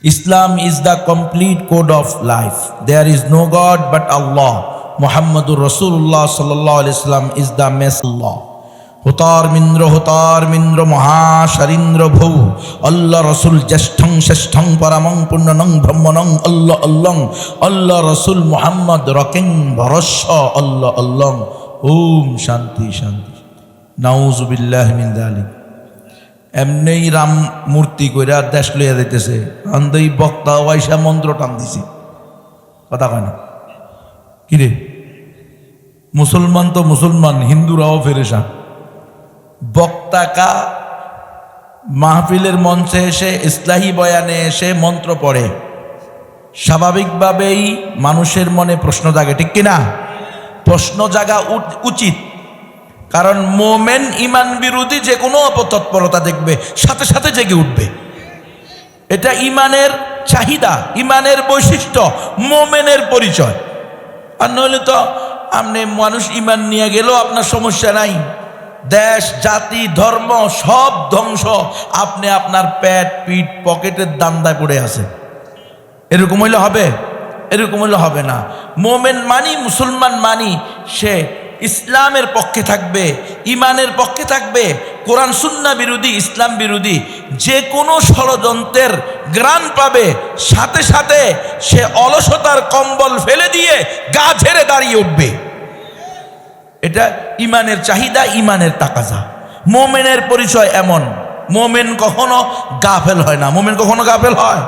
Islam is the complete code of life. There is no God but Allah. Muhammadur Rasulullah sallallahu alaihi wasallam is the Messenger. Hutar mindra maha sharindra bhau Allah Rasul jasthang shasthang paramang punnanang brahmanang Allah Rasul Muhammad raking bharasha Allah Om shanti shanti Nauzu billahi min dhalik. এমনি রাম মূর্তি কইরা দেশ লইয়া যাইতেছে আন্দই বক্তা ওয়াইসা মন্ত্র টান দিছে কথা কয় না কি রে মুসলমান তো মুসলমান হিন্দুরাও ফেরেশা বক্তা কা মাহফিলের মঞ্চে এসে ইসলাহি বয়ানে এসে মন্ত্র পড়ে স্বাভাবিকভাবেই মানুষের মনে প্রশ্ন জাগে ঠিক কিনা প্রশ্ন জাগা উচিত কারণ মোমেন ইমান বিরোধী যে কোনো অপতৎপরতা দেখবে সাথে সাথে জেগে উঠবে এটা ইমানের চাহিদা ইমানের বৈশিষ্ট্য মোমেনের পরিচয় আর নইলে তো আপনি মানুষ ইমান নিয়ে গেলেও আপনার সমস্যা নাই দেশ জাতি ধর্ম সব ধ্বংস আপনি আপনার পেট পিঠ পকেটের দান্দায় পড়ে আছেন এরকম হইলে হবে এরকম হইলে হবে না মোমেন মানি মুসলমান মানি সে ইসলামের পক্ষে থাকবে ইমানের পক্ষে থাকবে কোরআন সুন্নাহ বিরোধী ইসলাম বিরোধী যে কোনো ষড়যন্ত্রের গ্রাণ পাবে সাথে সাথে সে অলসতার কম্বল ফেলে দিয়ে গা ঝেড়ে দাঁড়িয়ে উঠবে এটা ইমানের চাহিদা ইমানের তাকাজা মোমেনের পরিচয় এমন মোমেন কখনো গাফেল হয় না মোমেন কখনো গাফেল হয়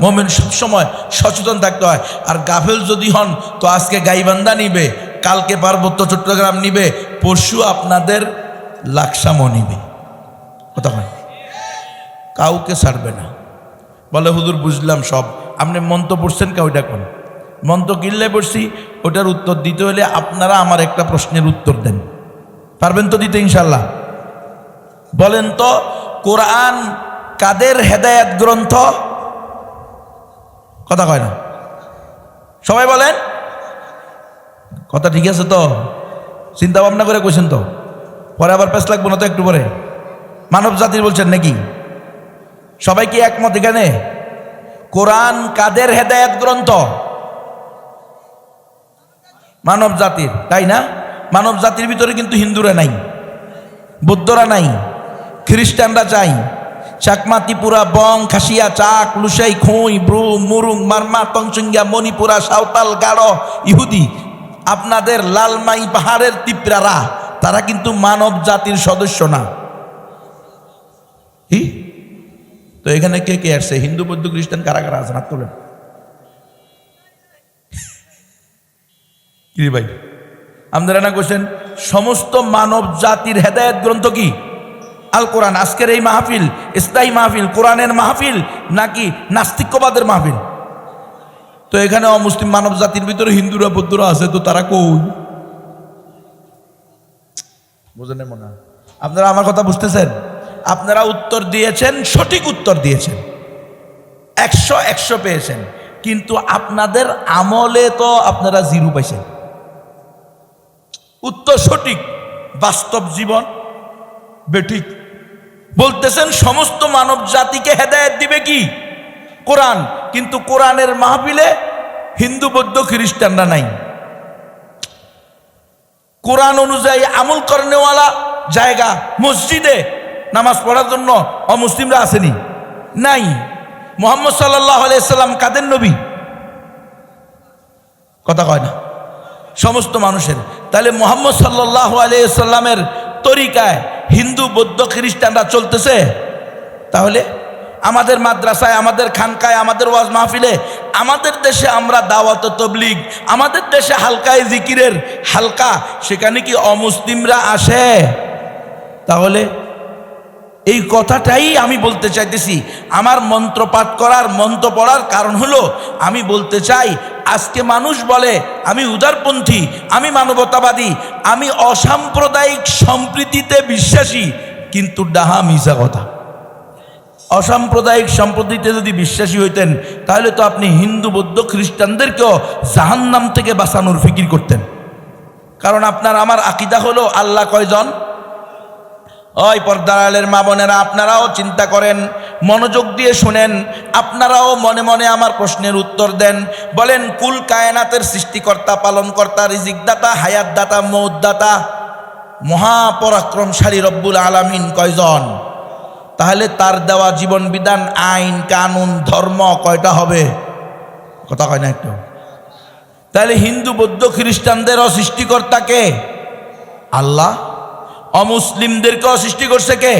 মোমেন সবসময় সচেতন থাকতে হয় আর গাফেল যদি হন তো আজকে গাইবান্ধা নিবে কালকে পার্বত্য চট্টগ্রাম নিবে পরশু আপনাদের লাকসামও নিবে কথা হয় কাউকে ছাড়বে না বলে হুজুর বুঝলাম সব আপনি মন্ত্র পড়ছেন কাউটা কোন মন্ত্র কিনলে পড়ছি ওটার উত্তর দিতে হলে আপনারা আমার একটা প্রশ্নের উত্তর দেন পারবেন তো দিতে ইনশাল্লাহ বলেন তো কোরআন কাদের হেদায়েত গ্রন্থ কথা কয় না সবাই বলেন কথা ঠিক আছে তো চিন্তা ভাবনা করে কইছেন তো পরে আবার পেছ লাগবো না তো একটু পরে মানব জাতির বলছেন নাকি সবাই কি একমত এখানে কোরআন কাদের হেদায়েত গ্রন্থ মানব জাতির তাই না মানব জাতির ভিতরে কিন্তু হিন্দুরা নাই বৌদ্ধরা নাই খ্রিস্টানরা চাই চাকমা ত্রিপুরা বং খাসিয়া চাক লুসাই খই ব্রু মুরুং মারমা তংচুঙ্গিয়া মণিপুরা সাঁওতাল গাড়ো ইহুদি আপনাদের লালমাই পাহাড়ের তিপ্রারা তারা কিন্তু মানব জাতির সদস্য না তো এখানে কে কে আসছে হিন্দু বৌদ্ধ খ্রিস্টান কারা কারা আছেন হাত তোলেন কি ভাই আপনারা না কোশ্চেন সমস্ত মানব জাতির হেদায়েত গ্রন্থ কি আল কোরআন আজকের এই মাহফিল ইসলাহি মাহফিল কোরআনের মাহফিল নাকি নাস্তিক্যবাদের মাহফিল তো এখানে অমুসলিম মানব জাতির ভিতরে হিন্দুরা বৌদ্ধরা আছে তো তারা কই বুঝেন মনে আপনারা আমার কথা বুঝতেছেন আপনারা উত্তর দিয়েছেন সঠিক উত্তর দিয়েছেন 100 পেয়েছেন কিন্তু আপনাদের আমলে তো আপনারা 0 পাইছেন উত্তর সঠিক বাস্তব জীবন বেঠিক বলতেছেন সমস্ত মানব জাতিকে হেদায়েত দিবে কি কোরআন কিন্তু কোরআনের মাহফিলে হিন্দু বৌদ্ধ খ্রিস্টানরা নাই কোরআন অনুযায়ী আমল করেনেওয়ালা জায়গা মসজিদে নামাজ পড়ার জন্য অমুসলিমরা আসেনি নাই মুহাম্মদ সাল্লাল্লাহু আলাইহি সাল্লাম কাদের নবী কথা কয় না সমস্ত মানুষের তাহলে মুহাম্মদ সাল্লাল্লাহু আলাইহি সাল্লামের তরিকায় হিন্দু বৌদ্ধ খ্রিস্টানরা চলতেছে তাহলে আমাদের মাদ্রাসায় আমাদের খানকায় আমাদের ওয়াজ মাহফিলে আমাদের দেশে আমরা দাওয়াত তাবলীগ আমাদের দেশে হালকায় জিকিরের হালকা সেখানে কি অমুসলিমরা আসে তাহলে এই কথাটাই আমি বলতে চাইতেছি আমার মন্ত্র পাঠ করার মন্ত্র পড়ার কারণ হলো আমি বলতে চাই আজকে মানুষ বলে আমি উদারপন্থী আমি মানবতাবাদী আমি অসাম্প্রদায়িক সম্প্রীতিতে বিশ্বাসী কিন্তু ডাহা মিছা কথা অসাম্প্রদায়িক সম্প্রীতিতে যদি বিশ্বাসী হইতেন তাহলে তো আপনি হিন্দু বৌদ্ধ খ্রিস্টানদেরকেও জাহান্নাম থেকে বাঁচানোর ফিকির করতেন কারণ আপনার আমার আকীদা হলো আল্লাহ কয়জন ওই পর্দার আড়ালের মা বোনেরা আপনারাও চিন্তা করেন মনোযোগ দিয়ে শোনেন, আপনারাও মনে মনে আমার প্রশ্নের উত্তর দেন। বলেন, কুল কায়নাতের সৃষ্টিকর্তা, পালনকর্তা, রিজিকদাতা, হায়াতদাতা, মৌতদাতা, মহাপরাক্রমশালী রব্বুল আলামিন কয়জন? তাহলে তার দেওয়া জীবন বিধান, আইন কানুন, ধর্ম কয়টা হবে? কথা কয় না একটু? তাহলে হিন্দু বৌদ্ধ খ্রিস্টানদেরও সৃষ্টিকর্তা কে? আল্লাহ। অমুসলিমদেরকেও সৃষ্টি করছে কে?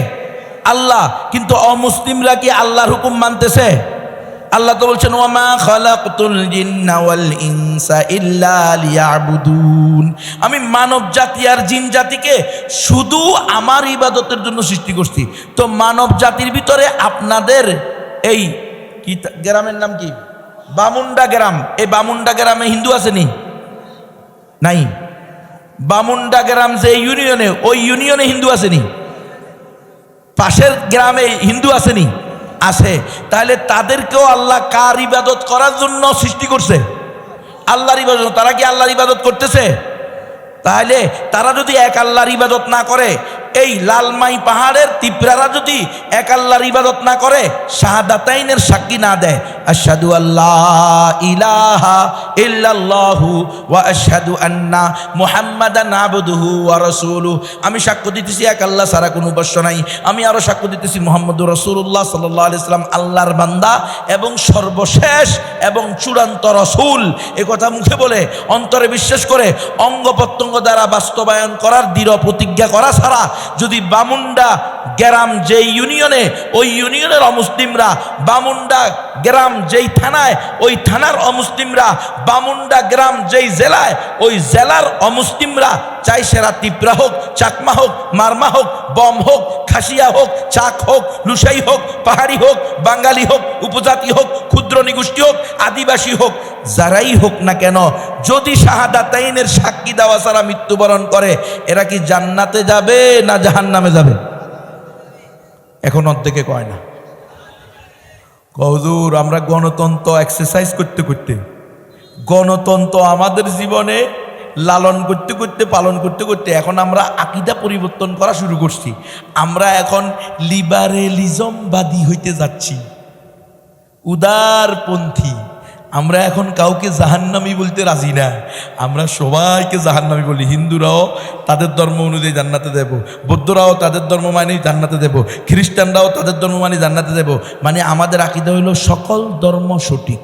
আল্লাহ। কিন্তু অমুসলিমরা কি আল্লাহর হুকুম মানতেছে? আল্লাহ তো বলছেন, ওয়ামা খালাকতুল জিন্না ওয়াল ইনসা ইল্লা লিয়াবুদুন, আমি মানব জাতি আর জিন জাতিকে শুধু আমার ইবাদতের জন্য সৃষ্টি করছি। তো মানব জাতির ভিতরে আপনাদের এই কি গ্রামের নাম কি? বামুন্ডা গ্রাম। এই বামুন্ডা গ্রামে হিন্দু আসেনি? নাই। বামুন্ডা গ্রাম যে ইউনিয়নে, ওই ইউনিয়নে হিন্দু আসেনি? পাশের গ্রামে হিন্দু আসেনি? আছে। তাহলে তাদেরকেও আল্লাহ কার ইবাদত করার জন্য সৃষ্টি করছে? আল্লাহর ইবাদত। তারা কি আল্লাহর ইবাদত করতেছে? তাহলে তারা যদি এক আল্লাহর ইবাদত না করে, এই লালমাই পাহাড়ের তিপ্রারা যদি এক আল্লাহর ইবাদত না করে, শাহাদাতাইনের সাক্ষী না দেয়, আশহাদু আল্লাহ ইলাহা ইল্লাল্লাহু ওয়া আশহাদু আন্না মুহাম্মাদান আবদুহু ওয়া রাসূলুহু, আমি সাক্ষ্য দিতেছি এক আল্লাহ ছাড়া কোনো উপাস্য নাই, আমি আরো সাক্ষ্য দিতেছি মুহাম্মদুর রাসূলুল্লাহ সাল্লাল্লাহু আলাইহি সাল্লাম আল্লাহর বান্দা এবং সর্বশেষ এবং চূড়ান্ত রাসূল। এ কথা মুখে বলে অন্তরে বিশ্বাস করে অঙ্গ প্রত্যঙ্গ দ্বারা বাস্তবায়ন করার দৃঢ় প্রতিজ্ঞা করা ছাড়া যদি বামুন্ডা গ্রাম যেই ইউনিয়নে, ওই ইউনিয়নের অমুসলিমরা, বামুন্ডা গ্রাম যেই থানায়, ওই থানার অমুসলিমরা, বামুন্ডা গ্রাম যেই জেলায়, ওই জেলার অমুসলিমরা, চাই সেরা তিপ্রা হোক, চাকমা হোক, মারমা হোক, বম হোক, খাসিয়া হোক, চাক হোক, লুসাই হোক, পাহাড়ি হোক, বাঙালি হোক, উপজাতি হোক, ক্ষুদ্র নিগোষ্ঠী হোক, আদিবাসী হোক, যারাই হোক না কেন, যদি শাহাদাতাইনের সাক্ষী দেওয়া ছাড়া মৃত্যুবরণ করে, এরা কি জান্নাতে যাবে না জাহান্নামে যাবে? এখন অর্ধেকে কয় না। হুজুর, আমরা গণতন্ত্র এক্সারসাইজ করতে করতে, গণতন্ত্র আমাদের জীবনে লালন করতে করতে, পালন করতে করতে এখন আমরা আকীদা পরিবর্তন করা শুরু করছি। আমরা এখন লিবারেলিজমবাদী হইতে যাচ্ছি, উদারপন্থী। আমরা এখন কাউকে জাহান্নামী বলতে রাজি না, আমরা সবাইকে জাহান্নামী বলি। হিন্দুরাও তাদের ধর্ম অনুযায়ী জান্নাতে দেব, বৌদ্ধরাও তাদের ধর্ম মানে জান্নাতে দেব, খ্রিস্টানরাও তাদের ধর্ম মানে জান্নাতে দেব। মানে আমাদের আকীদা হইল সকল ধর্ম সঠিক।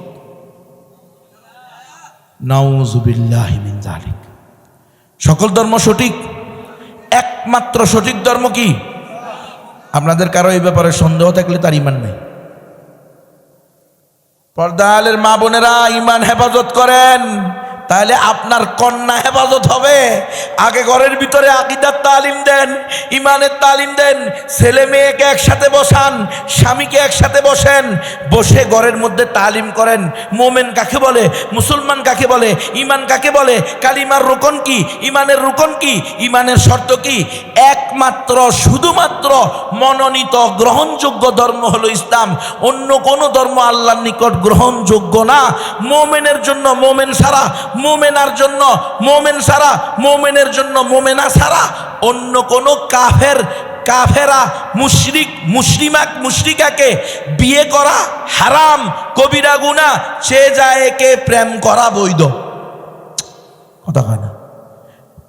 নাউযুবিল্লাহি মিন যালিক। সকল ধর্ম সঠিক, একমাত্র সঠিক ধর্ম কি? আপনাদের কারো এই ব্যাপারে সন্দেহ থাকলে তার ঈমান নাই। পর্দালের মা বোনেরা, ঈমান হেফাজত করেন, তাহলে আপনার কন্যা হেফাজত হবে। আগে ঘরের ভিতরে আকীদার তালিম দেন, ঈমানের তালিম দেন, ছেলে মেয়েকে একসাথে বসান, স্বামীকে একসাথে বসেন, বসে ঘরের মধ্যে তালিম করেন। মোমেন কাকে বলে, মুসলমান কাকে বলে, ঈমান কাকে বলে, কালিমার রুকন কি, ঈমানের রুকন কি, ঈমানের শর্ত কি। একমাত্র শুধুমাত্র মনোনীত গ্রহণযোগ্য ধর্ম হলো ইসলাম। অন্য কোনো ধর্ম আল্লাহর নিকট গ্রহণযোগ্য না। মোমেনের জন্য মোমেন ছাড়া, মোমেনার জন্য মোমেন ছাড়া, মোমেনের জন্য মোমেনা ছাড়া অন্য কোনো কাফেরা, মুশরিক, মুশরিকাকে বিয়ে করা হারাম, কবিরা গুনাহ। সে যায় একে প্রেম করা বৈধ। কথা কয় না?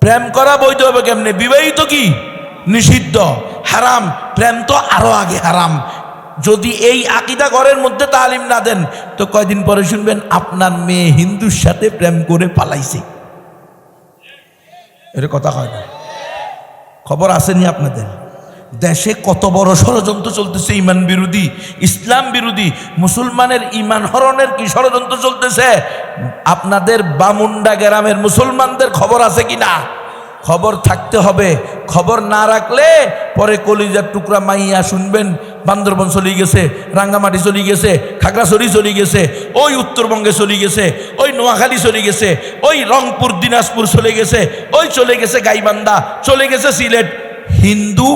প্রেম করা বৈধ হবে কেমনে? বিবাহিত কি নিষিদ্ধ, হারাম। প্রেম তো আরো আগে হারাম। যদি এই আকীদা ঘরের মধ্যে তালিম না দেন, তো কয়দিন পরে শুনবেন আপনার মেয়ে হিন্দুর সাথে প্রেম করে পালাইছে। এর কথা হয় না? খবর আসেনি আপনাদের? দেশে কত বড় ষড়যন্ত্র চলতেছে, ঈমান বিরোধী, ইসলাম বিরোধী, মুসলমানের ঈমান হরণের কি ষড়যন্ত্র চলতেছে। আপনাদের বামুন্ডা গ্রামের মুসলমানদের খবর আছে কিনা? খবর থাকতে হবে। খবর না রাখলে পরে কলিজার টুকরা মাইয়া শুনবেন বান্দরবন চলে গেছে, রাঙ্গামাটি চলে গেছে, খাগড়াছড়ি চলে গেছে, ওই উত্তরবঙ্গে চলে গেছে, ওই নোয়াখালী চলে গেছে, ওই রংপুর দিনাজপুর চলে গেছে, ওই চলে গেছে গাইবান্ধা, চলে গেছে সিলেট। হিন্দু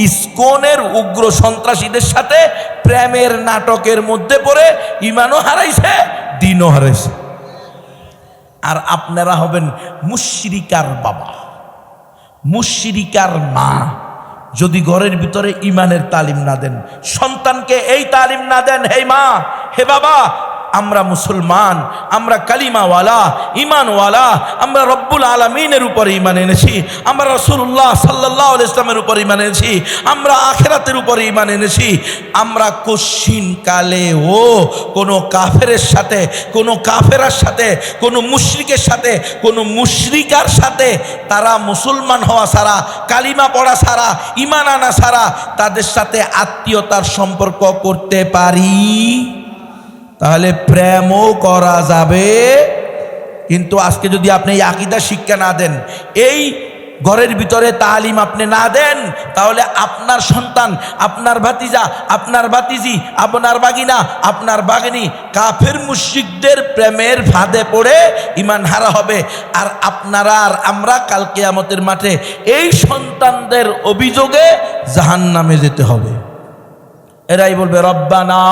ইসকনের উগ্র সন্ত্রাসীদের সাথে প্রেমের নাটকের মধ্যে পড়ে ঈমানও হারাইছে, দিনও হারাইছে। আর আপনারা হবেন মুশরিকার বাবা, মুশরিকার মা, যদি ঘরের ভিতরে ইমানের তালিম না দেন, সন্তানকে এই তালিম না দেন, হে মা, হে বাবা, আমরা মুসলমান, আমরা কালিমাওয়ালা, ইমানওয়ালা, আমরা রব্বুল আলামিনের উপরে ইমান এনেছি, আমরা রাসূলুল্লাহ সাল্লাল্লাহু আলাইহি ইসলামের উপরে ইমান এনেছি, আমরা আখিরাতের উপরে ইমান এনেছি, আমরা কশিন কালেও কোনো কাফেরের সাথে, কোনো কাফেরার সাথে, কোনো মুশরিকের সাথে, কোনো মুশরিকার সাথে, তারা মুসলমান হওয়া ছাড়া, কালিমা পড়া ছাড়া, ইমান আনা ছাড়া তাদের সাথে আত্মীয়তার সম্পর্ক করতে পারি। তাহলে প্রেমও করা যাবে। কিন্তু আজকে যদি আপনি এই আকীদা শিক্ষা না দেন, এই ঘরের ভিতরে তালিম আপনি না দেন, তাহলে আপনার সন্তান, আপনার ভাতিজা, আপনার ভাতিজি, আপনার বাগিনা, আপনার বাগিনী কাফের মুশরিকদের প্রেমের ফাঁদে পড়ে ঈমান হারা হবে। আর আপনারা আর আমরা কাল কিয়ামতের মাঠে এই সন্তানদের অভিযোগে জাহান্নামে যেতে হবে। এরাই বলবে, রব্বানা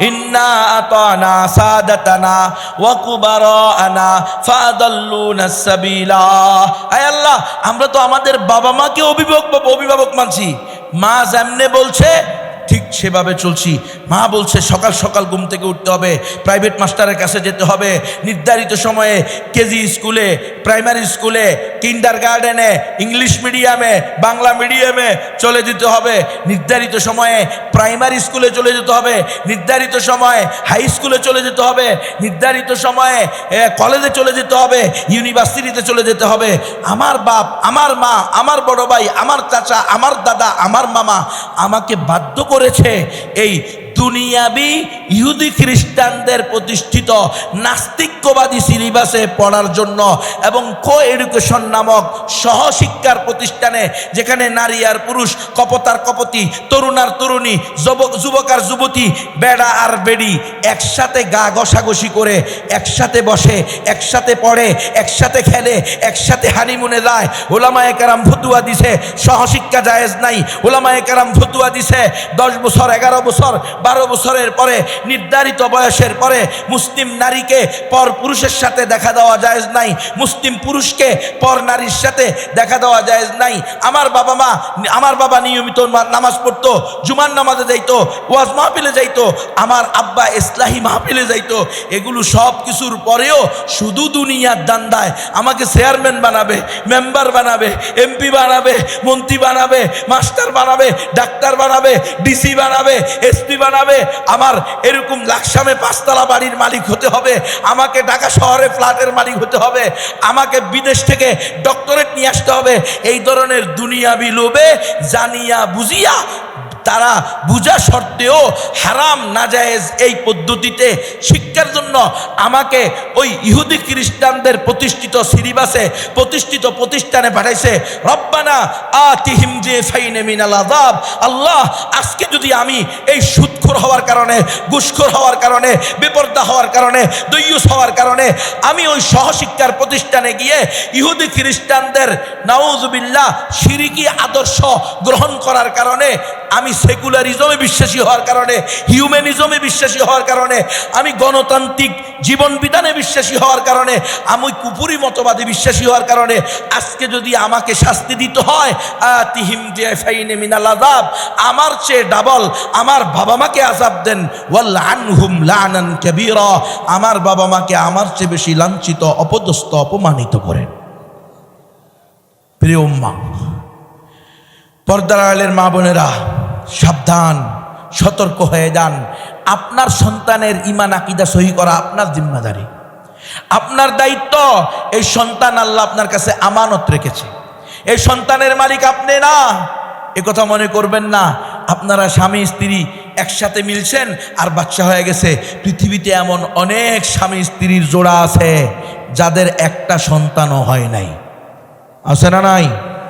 ইন্না আতানা সাদাতানা ওয়া কুবারানা ফাদাল্লুনা সাবিলা। আয় আল্লাহ, আমরা তো আমাদের বাবা মাকে অভিভাবক মানছি, মা যেমনে বলছে ঠিক সেভাবে চলছি। মা বলছে সকাল সকাল ঘুম থেকে উঠতে হবে, প্রাইভেট মাস্টারের কাছে যেতে হবে, নির্ধারিত সময়ে কেজি স্কুলে, প্রাইমারি স্কুলে, কিন্ডারগার্ডেনে, ইংলিশ মিডিয়ামে, বাংলা মিডিয়ামে চলে যেতে হবে, নির্ধারিত সময়ে প্রাইমারি স্কুলে চলে যেতে হবে, নির্ধারিত সময়ে হাই স্কুলে চলে যেতে হবে, নির্ধারিত সময়ে কলেজে চলে যেতে হবে, ইউনিভার্সিটিতে চলে যেতে হবে। আমার বাপ, আমার মা, আমার বড় ভাই, আমার চাচা, আমার দাদা, আমার মামা আমাকে বাধ্য করেছে এই দুনিয়াবি ইহুদি খ্রিস্টানদের প্রতিষ্ঠিত নাস্তিক্যবাদী সিলেবাসে পড়ার জন্য, এবং কো এডুকেশন নামক সহশিক্ষার প্রতিষ্ঠানে, যেখানে নারী আর পুরুষ, কপতার কপতি, তরুণ আর তরুণী, যুবক আর যুবতী, বেড়া আর বেড়ি একসাথে গা ঘষাঘষি করে, একসাথে বসে, একসাথে পড়ে, একসাথে খেলে, একসাথে হানিমুনে যায়। ওলামায়ে কেরাম ফতুয়া দিছে সহশিক্ষা জায়েজ নাই। ওলামায়ে কেরাম ফতুয়া দিছে 10 বছর, 11 বছর, 12 বছরের পরে, নির্ধারিত বয়সের পরে মুসলিম নারীকে পর পুরুষের সাথে দেখা দেওয়া জায়েজ নাই, মুসলিম পুরুষকে পর নারীর সাথে দেখা দেওয়া জায়েজ নাই। আমার বাবা নিয়মিত নামাজ পড়তো, জুমার নামাজে যাইতো, ওয়াজ মাহফিলে যাইতো, আমার আব্বা ইসলাহি মাহফিলে যাইতো। এগুলো সব কিছুর পরেও শুধু দুনিয়ার দান্দায় আমাকে চেয়ারম্যান বানাবে, মেম্বার বানাবে, এমপি বানাবে, মন্ত্রী বানাবে, মাস্টার বানাবে, ডাক্তার বানাবে, ডিসি বানাবে, এসপি বানাবে, আমার এরকম লাকসামে 5 তলা বাড়ির মালিক হতে হবে, আমাকে ঢাকা শহরে ফ্ল্যাটের মালিক হতে হবে, আমাকে বিদেশ থেকে ডক্টরেট নিয়ে আসতে হবে। এই ধরনের দুনিয়াবি লোভে জানিয়া বুঝিয়া, তারা বুঝা সত্ত্বেও হারাম নাজায়েজ এই পদ্ধতিতে শিক্ষার জন্য আমাকে ওই ইহুদি খ্রিস্টানদের প্রতিষ্ঠিত সিলেবাসে, প্রতিষ্ঠিত প্রতিষ্ঠানে পাঠাইছে। রব্বানা আতিহিম জিফাইনে মিনাল আযাব। আল্লাহ, আজকে যদি আমি এই সুদখোর হওয়ার কারণে, ঘুষখোর হওয়ার কারণে, বেপরদা হওয়ার কারণে, দইয়ুস হওয়ার কারণে আমি ওই সহশিক্ষার প্রতিষ্ঠানে গিয়ে ইহুদি খ্রিস্টানদের নাউজুবিল্লাহ শিরকি আদর্শ গ্রহণ করার কারণে, আমি সেকুলারিজমে বিশ্বাসী হওয়ার কারণে, হিউম্যানিজমে বিশ্বাসী হওয়ার কারণে, আমি গণতান্ত্রিক জীবন বিধানে বিশ্বাসী হওয়ার কারণে, আমি কুফরি মতবাদে বিশ্বাসী হওয়ার কারণে আজকে যদি আমাকে শাস্তি দিতে হয়, আতিহিম জিফাইনে মিনাল আযাব, আমার চেয়ে ডাবল আমার বাবা মাকে আযাব দেন। ওয়ালআনহুম লানান কাবীরা, আমার বাবা মাকে আমার চেয়ে বেশি লাঞ্ছিত, অপদস্থ, অপমানিত করেন। প্রিয় উম্মাহ, পর্দার আড়ালের মা বোনেরা, সাবধান, সতর্ক হয়ে যান। আপনার সন্তানের ঈমান আকীদা সহি করা আপনার জিম্মাদারি, আপনার দায়িত্ব। এই সন্তান আল্লাহ আপনার কাছে আমানত রেখেছে, এই সন্তানের মালিক আপনি না। একথা মনে করবেন না আপনারা স্বামী স্ত্রী একসাথে মিলছেন আর বাচ্চা হয়ে গেছে। পৃথিবীতে এমন অনেক স্বামী স্ত্রীর জোড়া আছে যাদের একটা সন্তানও হয় নাই, আছে না নাই?